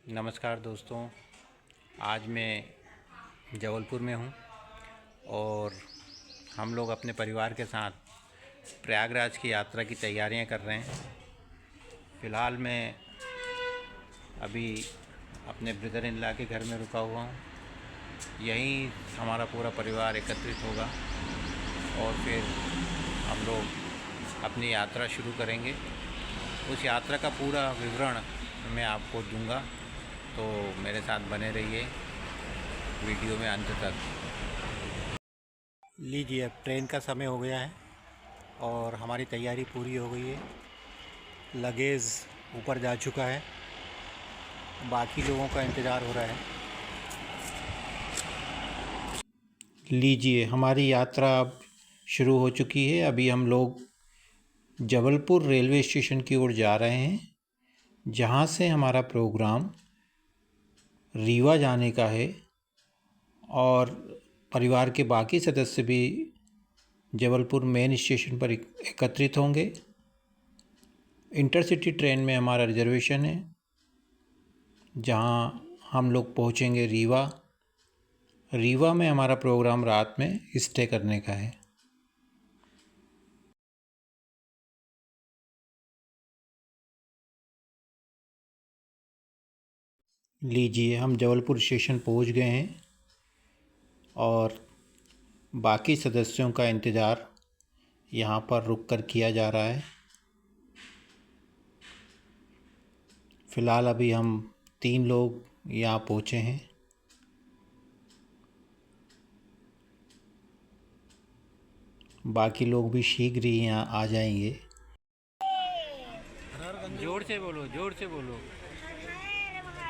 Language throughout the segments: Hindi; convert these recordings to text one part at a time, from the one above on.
नमस्कार दोस्तों, आज मैं जबलपुर में हूँ और हम लोग अपने परिवार के साथ प्रयागराज की यात्रा की तैयारियां कर रहे हैं। फ़िलहाल मैं अभी अपने ब्रदर इन लॉ के घर में रुका हुआ हूँ। यहीं हमारा पूरा परिवार एकत्रित होगा और फिर हम लोग अपनी यात्रा शुरू करेंगे। उस यात्रा का पूरा विवरण मैं आपको दूंगा, तो मेरे साथ बने रहिए वीडियो में अंत तक। लीजिए, अब ट्रेन का समय हो गया है और हमारी तैयारी पूरी हो गई है। लगेज ऊपर जा चुका है, बाकी लोगों का इंतज़ार हो रहा है। लीजिए, हमारी यात्रा अब शुरू हो चुकी है। अभी हम लोग जबलपुर रेलवे स्टेशन की ओर जा रहे हैं, जहाँ से हमारा प्रोग्राम रीवा जाने का है और परिवार के बाकी सदस्य भी जबलपुर मेन स्टेशन पर एकत्रित होंगे। इंटरसिटी ट्रेन में हमारा रिजर्वेशन है, जहाँ हम लोग पहुँचेंगे रीवा। रीवा में हमारा प्रोग्राम रात में स्टे करने का है। लीजिए, हम जबलपुर स्टेशन पहुँच गए हैं और बाकी सदस्यों का इंतज़ार यहाँ पर रुक कर किया जा रहा है। फ़िलहाल अभी हम 3 लोग यहाँ पहुँचे हैं। बाकी लोग भी शीघ्र ही यहाँ आ जाएंगे। जोर से बोलो, जोर से बोलो।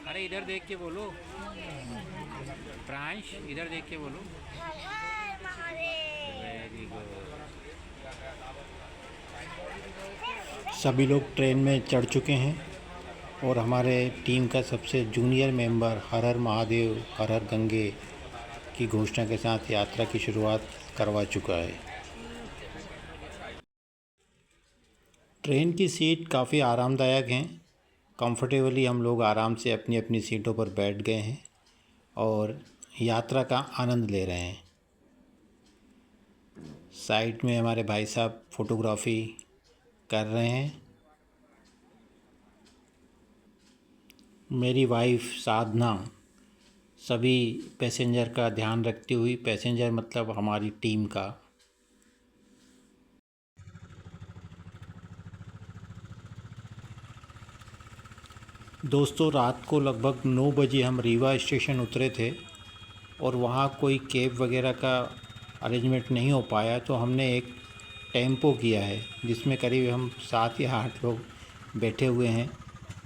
अरे इधर देख के बोलो, प्रांश इधर देख के बोलो। Very good. सभी लोग ट्रेन में चढ़ चुके हैं और हमारे टीम का सबसे जूनियर मेंबर हर हर महादेव हर हर गंगे की घोषणा के साथ यात्रा की शुरुआत करवा चुका है। ट्रेन की सीट काफ़ी आरामदायक हैं। कंफर्टेबली हम लोग आराम से अपनी अपनी सीटों पर बैठ गए हैं और यात्रा का आनंद ले रहे हैं। साइड में हमारे भाई साहब फ़ोटोग्राफ़ी कर रहे हैं। मेरी वाइफ साधना सभी पैसेंजर का ध्यान रखती हुई, पैसेंजर मतलब हमारी टीम का, दोस्तों रात को लगभग 9 बजे हम रीवा स्टेशन उतरे थे और वहाँ कोई कैब वगैरह का अरेंजमेंट नहीं हो पाया, तो हमने एक टेम्पो किया है जिसमें करीब हम 7 या 8 लोग बैठे हुए हैं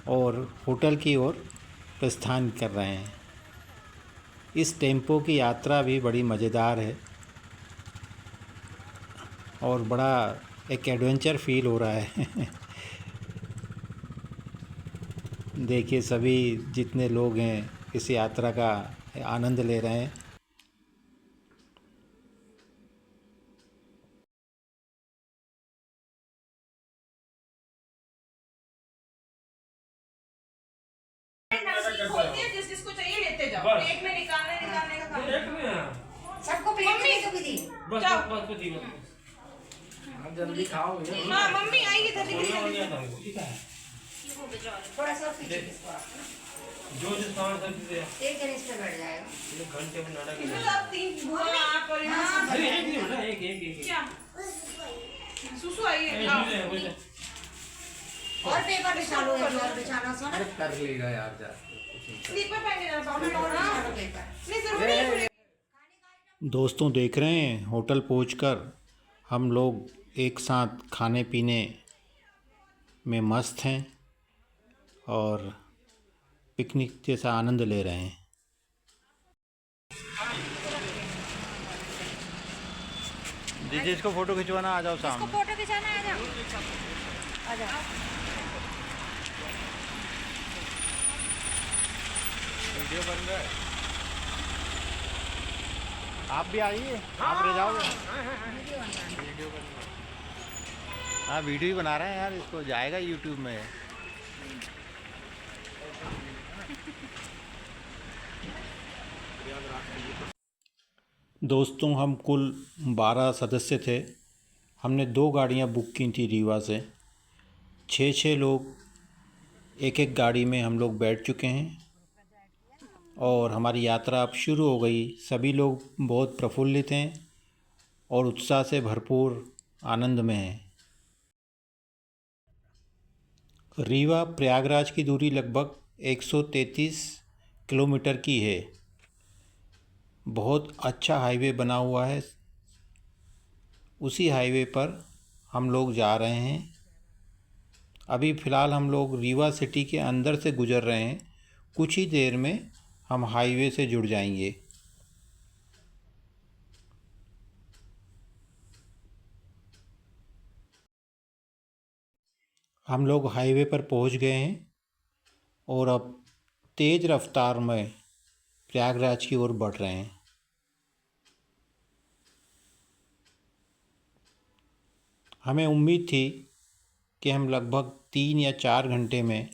और होटल की ओर प्रस्थान कर रहे हैं। इस टेम्पो की यात्रा भी बड़ी मज़ेदार है और बड़ा एक एडवेंचर फील हो रहा है। देखिए, सभी जितने लोग हैं इस यात्रा का आनंद ले रहे हैं। जिसको चाहिए लेते जाओ, प्लेट में निकालने का काम सबको प्लेट में दी। जल्दी खाओ। हाँ मम्मी आएगी थोड़ा सा पीछे जो सामान सब दे एक जन इस पे बैठ जाएगा। घंटे में नाटक इसमें सब 3 बुआ आप और यहाँ अरे एक नहीं बेटा, एक क्या सुसु आई है। और पेपर बिछा लो, और बिछाना सोना कर लेगा यार जा। स्लीपर पहन के जाना पाऊंगा और बिछा लो पेपर। नहीं जरूरी है। दोस्तों देख रहे हैं, होटल पहुंचकर हम लोग एक साथ खाने पीने में मस्त हैं और पिकनिक जैसा आनंद ले रहे हैं। दीजिए, इसको फ़ोटो खिंचवाना, आ जाओ सामने। इसको फोटो खिंचाना, आ जाओ आ जाओ। वीडियो बन रहा है, आप भी आइए। आप रह जाओगे। वीडियो बन रहा है। हाँ, वीडियो ही बना रहे हैं यार, इसको जाएगा यूट्यूब में। दोस्तों, हम कुल 12 सदस्य थे। हमने 2 गाड़ियां बुक की थी रीवा से। 6 लोग एक एक गाड़ी में हम लोग बैठ चुके हैं और हमारी यात्रा अब शुरू हो गई। सभी लोग बहुत प्रफुल्लित हैं और उत्साह से भरपूर आनंद में हैं। रीवा प्रयागराज की दूरी लगभग 133 किलोमीटर की है। बहुत अच्छा हाईवे बना हुआ है। उसी हाईवे पर हम लोग जा रहे हैं। अभी फ़िलहाल हम लोग रीवा सिटी के अंदर से गुज़र रहे हैं। कुछ ही देर में हम हाईवे से जुड़ जाएंगे। हम लोग हाईवे पर पहुंच गए हैं और अब तेज़ रफ्तार में प्रयागराज की ओर बढ़ रहे हैं। हमें उम्मीद थी कि हम लगभग 3 या 4 घंटे में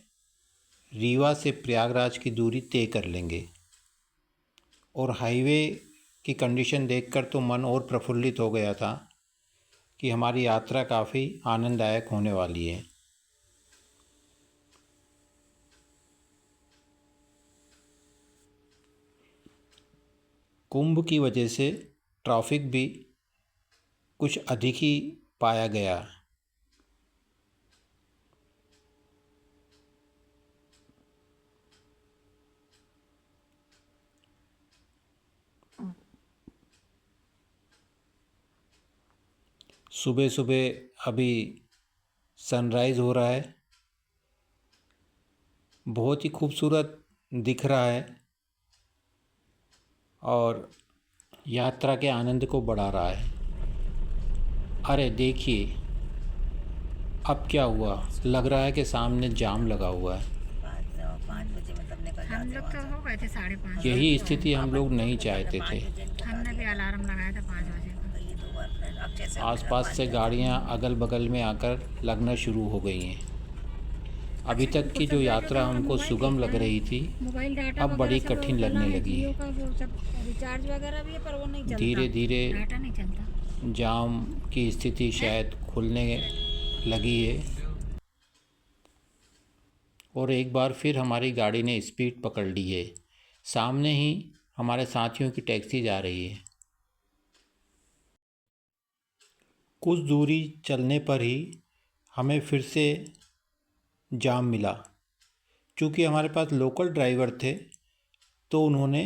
रीवा से प्रयागराज की दूरी तय कर लेंगे और हाईवे की कंडीशन देखकर तो मन और प्रफुल्लित हो गया था कि हमारी यात्रा काफ़ी आनंददायक होने वाली है। कुंभ की वजह से ट्रैफिक भी कुछ अधिक ही पाया गया। सुबह सुबह अभी सनराइज़ हो रहा है। बहुत ही खूबसूरत दिख रहा है और यात्रा के आनंद को बढ़ा रहा है। अरे देखिए, अब क्या हुआ? लग रहा है कि सामने जाम लगा हुआ है। 5 बजे मतलब निकल जाते। हम लोग तो हो गए थे 5:30। यही स्थिति हम लोग नहीं चाहते थे। हमने भी अलार्म लगाया था 5 बजे का। आसपास से गाड़ियां अगल बगल में आकर लगना शुरू हो गई हैं। अभी तक की जो यात्रा हमको सुगम लग रही थी, अब बड़ी कठिन लगने लगी है। रिचार्ज वगैरह भी है पर वो नहीं चलता। धीरे धीरे डाटा नहीं चलता। जाम की स्थिति शायद खुलने लगी है और एक बार फिर हमारी गाड़ी ने स्पीड पकड़ ली है। सामने ही हमारे साथियों की टैक्सी जा रही है। कुछ दूरी चलने पर ही हमें फिर से जाम मिला। चूँकि हमारे पास लोकल ड्राइवर थे तो उन्होंने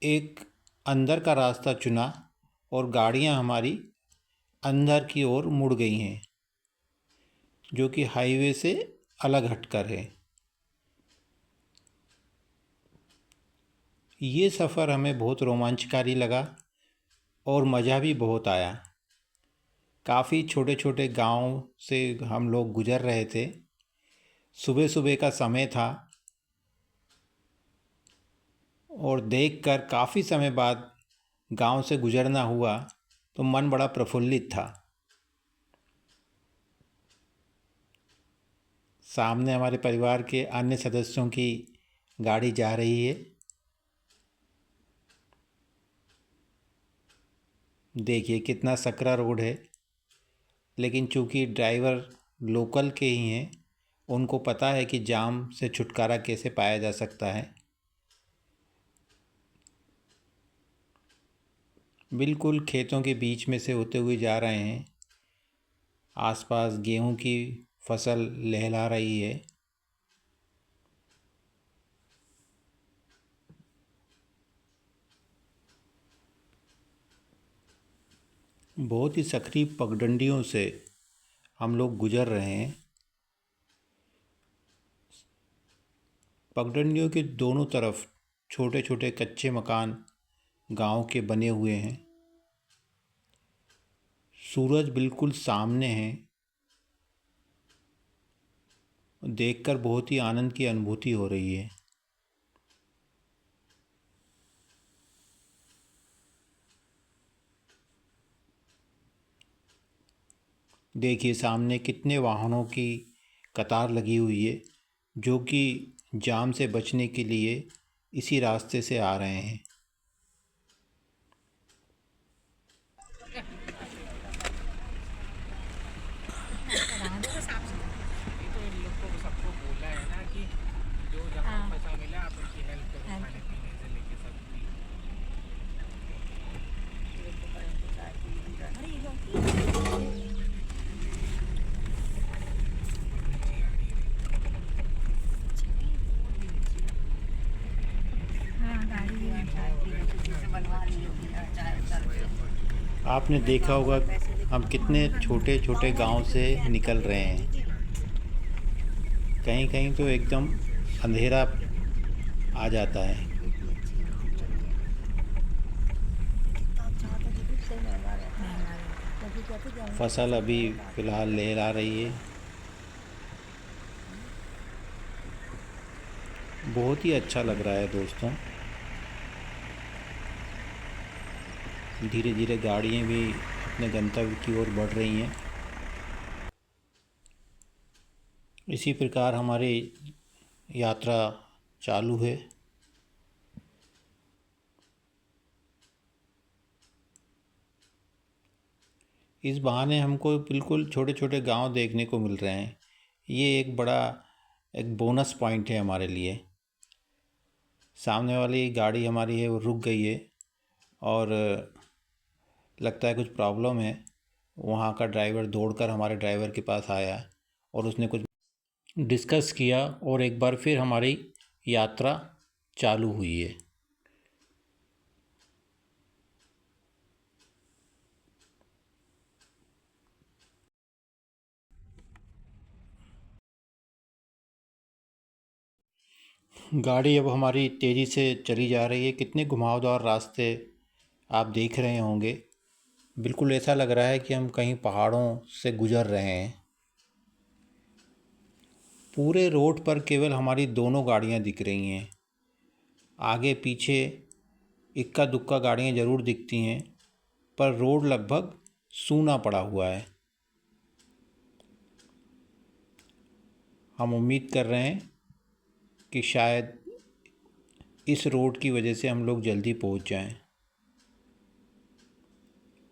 एक अंदर का रास्ता चुना और गाड़ियां हमारी अंदर की ओर मुड़ गई हैं, जो कि हाईवे से अलग हटकर है। ये सफ़र हमें बहुत रोमांचकारी लगा और मज़ा भी बहुत आया। काफ़ी छोटे छोटे गांव से हम लोग गुज़र रहे थे। सुबह सुबह का समय था और देखकर काफ़ी समय बाद गांव से गुज़रना हुआ तो मन बड़ा प्रफुल्लित था। सामने हमारे परिवार के अन्य सदस्यों की गाड़ी जा रही है। देखिए कितना सकरा रोड है, लेकिन चूंकि ड्राइवर लोकल के ही हैं, उनको पता है कि जाम से छुटकारा कैसे पाया जा सकता है। बिल्कुल खेतों के बीच में से होते हुए जा रहे हैं। आसपास गेहूं की फसल लहला रही है। बहुत ही सकरी पगडंडियों से हम लोग गुजर रहे हैं। पगडंडियों के दोनों तरफ छोटे छोटे कच्चे मकान गांव के बने हुए हैं। सूरज बिल्कुल सामने है। देखकर बहुत ही आनंद की अनुभूति हो रही है। देखिए सामने कितने वाहनों की कतार लगी हुई है, जो कि जाम से बचने के लिए इसी रास्ते से आ रहे हैं। आपने देखा होगा हम कितने छोटे छोटे गांव से निकल रहे हैं। कहीं कहीं तो एकदम अंधेरा आ जाता है। फसल अभी फ़िलहाल लहरा रही है। बहुत ही अच्छा लग रहा है दोस्तों। धीरे धीरे गाड़ियाँ भी अपने गंतव्य की ओर बढ़ रही हैं। इसी प्रकार हमारी यात्रा चालू है। इस बहाने हमको बिल्कुल छोटे छोटे गांव देखने को मिल रहे हैं। ये एक बोनस पॉइंट है हमारे लिए। सामने वाली गाड़ी हमारी है वो रुक गई है और लगता है कुछ प्रॉब्लम है। वहाँ का ड्राइवर दौड़कर हमारे ड्राइवर के पास आया और उसने कुछ डिस्कस किया और एक बार फिर हमारी यात्रा चालू हुई है। गाड़ी अब हमारी तेज़ी से चली जा रही है। कितने घुमावदार रास्ते आप देख रहे होंगे। बिल्कुल ऐसा लग रहा है कि हम कहीं पहाड़ों से गुज़र रहे हैं। पूरे रोड पर केवल हमारी दोनों गाड़ियां दिख रही हैं। आगे पीछे इक्का दुक्का गाड़ियां ज़रूर दिखती हैं, पर रोड लगभग सूना पड़ा हुआ है। हम उम्मीद कर रहे हैं कि शायद इस रोड की वजह से हम लोग जल्दी पहुंच जाएं।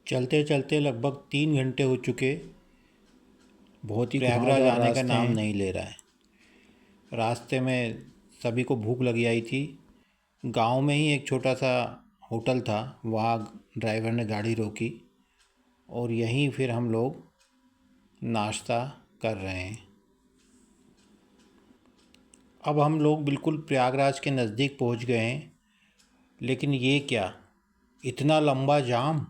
चलते चलते लगभग 3 घंटे हो चुके। बहुत ही प्रयागराज आने का नाम नहीं ले रहा है। रास्ते में सभी को भूख लगी आई थी। गांव में ही एक छोटा सा होटल था, वहाँ ड्राइवर ने गाड़ी रोकी और यहीं फिर हम लोग नाश्ता कर रहे हैं। अब हम लोग बिल्कुल प्रयागराज के नज़दीक पहुंच गए हैं। लेकिन ये क्या, इतना लंबा जाम,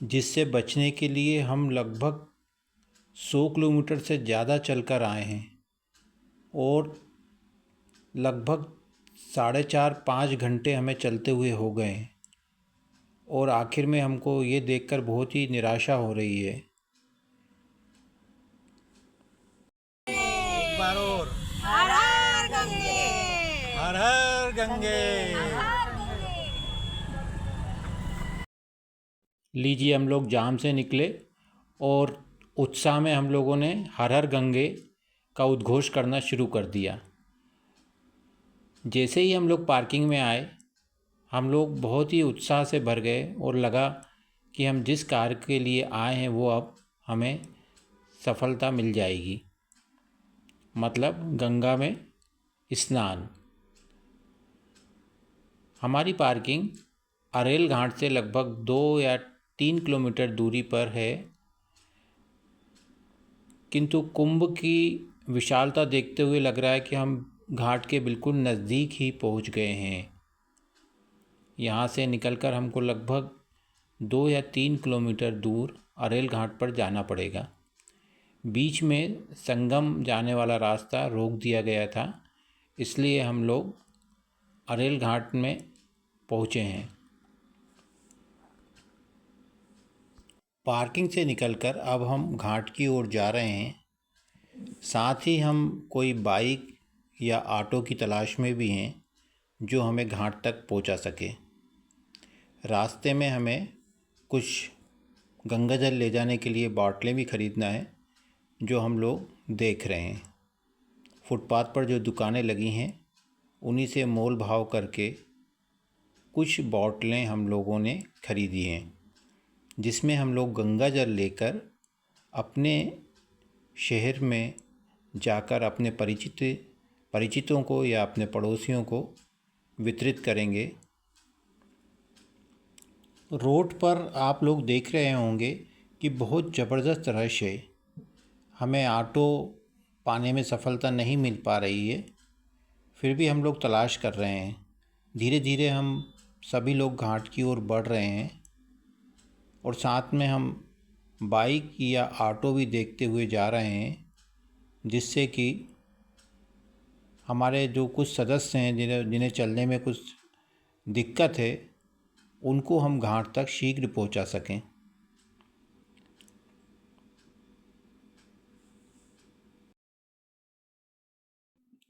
जिससे बचने के लिए हम लगभग 100 किलोमीटर से ज़्यादा चलकर आए हैं और लगभग 4.5-5 घंटे हमें चलते हुए हो गए हैं। और आखिर में हमको ये देखकर बहुत ही निराशा हो रही है। एक बार और हर हर गंगे, हर हर गंगे। लीजिए, हम लोग जाम से निकले और उत्साह में हम लोगों ने हर हर गंगे का उद्घोष करना शुरू कर दिया। जैसे ही हम लोग पार्किंग में आए, हम लोग बहुत ही उत्साह से भर गए और लगा कि हम जिस कार्य के लिए आए हैं वो अब हमें सफलता मिल जाएगी। मतलब गंगा में स्नान। हमारी पार्किंग अरेल घाट से लगभग 2 या 3 किलोमीटर दूरी पर है, किंतु कुंभ की विशालता देखते हुए लग रहा है कि हम घाट के बिल्कुल नज़दीक ही पहुंच गए हैं। यहाँ से निकलकर हमको लगभग 2 या 3 किलोमीटर दूर अरेल घाट पर जाना पड़ेगा। बीच में संगम जाने वाला रास्ता रोक दिया गया था, इसलिए हम लोग अरेल घाट में पहुँचे हैं। पार्किंग से निकलकर अब हम घाट की ओर जा रहे हैं। साथ ही हम कोई बाइक या ऑटो की तलाश में भी हैं जो हमें घाट तक पहुंचा सके। रास्ते में हमें कुछ गंगा जल ले जाने के लिए बॉटलें भी ख़रीदना है, जो हम लोग देख रहे हैं। फुटपाथ पर जो दुकानें लगी हैं उन्हीं से मोल भाव करके कुछ बॉटलें हम लोगों ने ख़रीदी हैं, जिसमें हम लोग गंगा जल लेकर अपने शहर में जाकर अपने परिचितों को या अपने पड़ोसियों को वितरित करेंगे। रोड पर आप लोग देख रहे होंगे कि बहुत ज़बरदस्त रश है। हमें ऑटो पाने में सफलता नहीं मिल पा रही है, फिर भी हम लोग तलाश कर रहे हैं। धीरे धीरे हम सभी लोग घाट की ओर बढ़ रहे हैं और साथ में हम बाइक या ऑटो भी देखते हुए जा रहे हैं, जिससे कि हमारे जो कुछ सदस्य हैं जिन्हें चलने में कुछ दिक्कत है, उनको हम घाट तक शीघ्र पहुंचा सकें।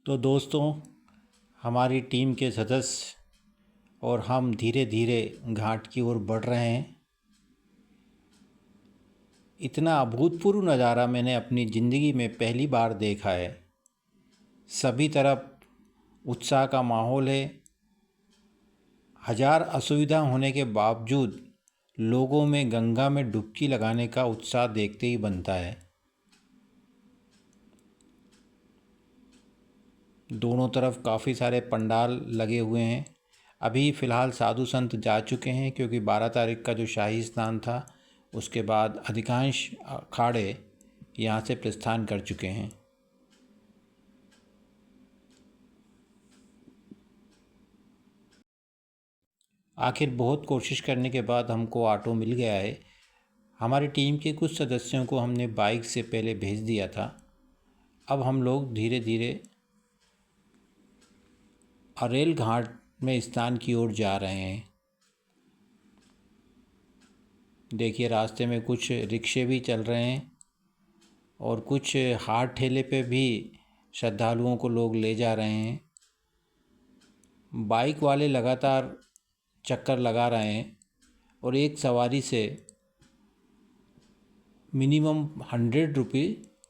तो दोस्तों, हमारी टीम के सदस्य और हम धीरे धीरे घाट की ओर बढ़ रहे हैं। इतना अभूतपूर्व नज़ारा मैंने अपनी ज़िंदगी में पहली बार देखा है। सभी तरफ उत्साह का माहौल है। हजार असुविधा होने के बावजूद लोगों में गंगा में डुबकी लगाने का उत्साह देखते ही बनता है। दोनों तरफ काफ़ी सारे पंडाल लगे हुए हैं। अभी फ़िलहाल साधु संत जा चुके हैं, क्योंकि 12 तारीख का जो शाही स्नान था, उसके बाद अधिकांश अखाड़े यहाँ से प्रस्थान कर चुके हैं। आखिर बहुत कोशिश करने के बाद हमको ऑटो मिल गया है। हमारी टीम के कुछ सदस्यों को हमने बाइक से पहले भेज दिया था। अब हम लोग धीरे धीरे अरेल घाट में स्नान की ओर जा रहे हैं। देखिए, रास्ते में कुछ रिक्शे भी चल रहे हैं और कुछ हाथ ठेले पे भी श्रद्धालुओं को लोग ले जा रहे हैं। बाइक वाले लगातार चक्कर लगा रहे हैं और एक सवारी से मिनिमम 100 रुपये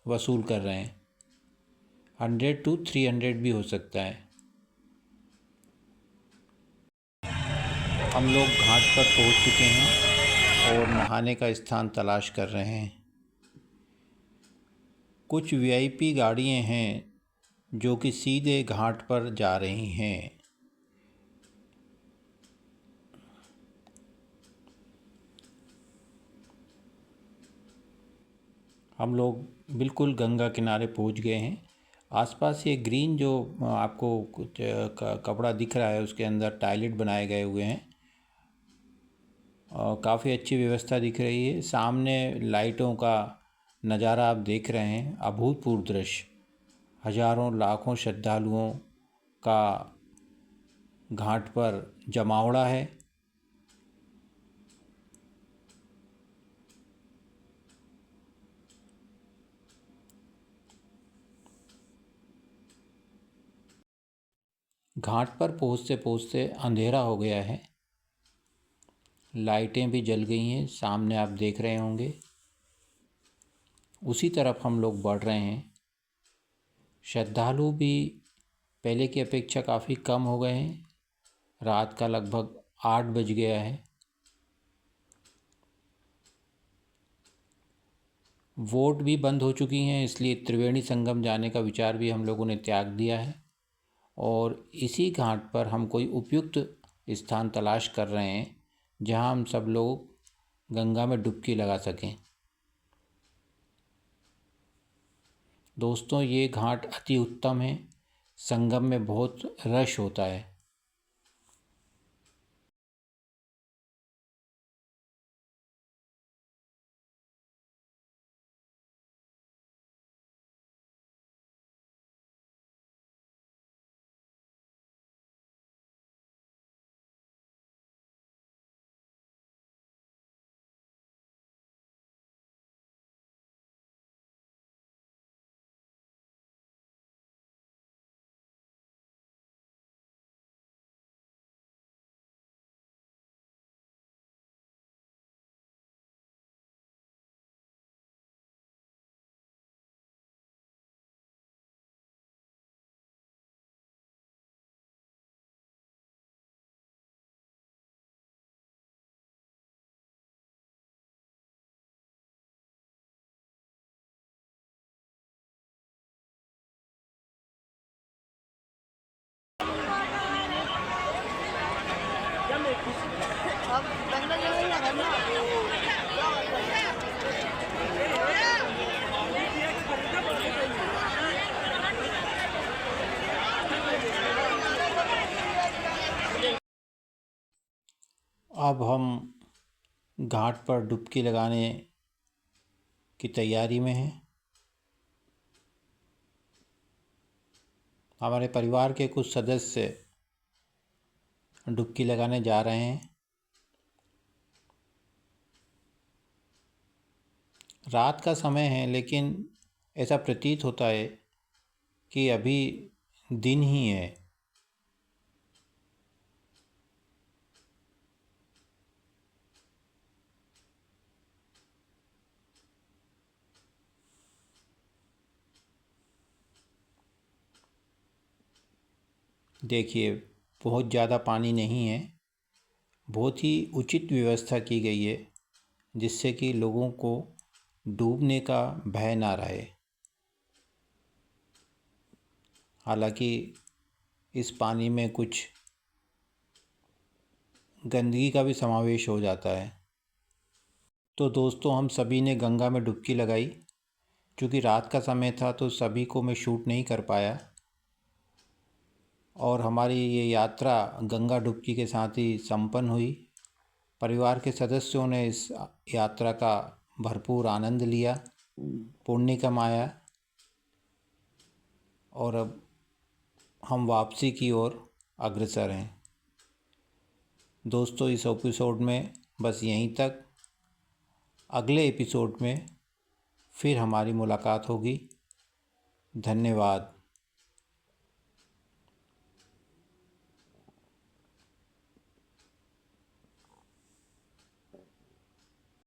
वसूल कर रहे हैं। 100 to 300 भी हो सकता है। हम लोग घाट पर पहुंच चुके हैं और नहाने का स्थान तलाश कर रहे हैं। कुछ वीआईपी गाड़ियां हैं जो कि सीधे घाट पर जा रही हैं। हम लोग बिल्कुल गंगा किनारे पहुंच गए हैं। आसपास ये ग्रीन जो आपको कुछ कपड़ा दिख रहा है, उसके अंदर टॉयलेट बनाए गए हुए हैं और काफ़ी अच्छी व्यवस्था दिख रही है। सामने लाइटों का नज़ारा आप देख रहे हैं, अभूतपूर्व दृश्य। हजारों लाखों श्रद्धालुओं का घाट पर जमावड़ा है। घाट पर पहुँचते पहुँचते अंधेरा हो गया है। लाइटें भी जल गई हैं, सामने आप देख रहे होंगे। उसी तरफ हम लोग बढ़ रहे हैं। श्रद्धालु भी पहले की अपेक्षा काफ़ी कम हो गए हैं। रात का लगभग 8 बज गया है। वोट भी बंद हो चुकी हैं, इसलिए त्रिवेणी संगम जाने का विचार भी हम लोगों ने त्याग दिया है और इसी घाट पर हम कोई उपयुक्त स्थान तलाश कर रहे हैं जहां हम सब लोग गंगा में डुबकी लगा सकें। दोस्तों, ये घाट अति उत्तम है। संगम में बहुत रश होता है। अब हम घाट पर डुबकी लगाने की तैयारी में हैं। हमारे परिवार के कुछ सदस्य डुबकी लगाने जा रहे हैं। रात का समय है, लेकिन ऐसा प्रतीत होता है कि अभी दिन ही है। देखिए, बहुत ज़्यादा पानी नहीं है। बहुत ही उचित व्यवस्था की गई है, जिससे कि लोगों को डूबने का भय ना रहे। हालांकि इस पानी में कुछ गंदगी का भी समावेश हो जाता है। तो दोस्तों, हम सभी ने गंगा में डुबकी लगाई। क्योंकि रात का समय था तो सभी को मैं शूट नहीं कर पाया, और हमारी ये यात्रा गंगा डुबकी के साथ ही संपन्न हुई। परिवार के सदस्यों ने इस यात्रा का भरपूर आनंद लिया, पुण्य कमाया, और अब हम वापसी की ओर अग्रसर हैं। दोस्तों, इस एपिसोड में बस यहीं तक। अगले एपिसोड में फिर हमारी मुलाकात होगी। धन्यवाद।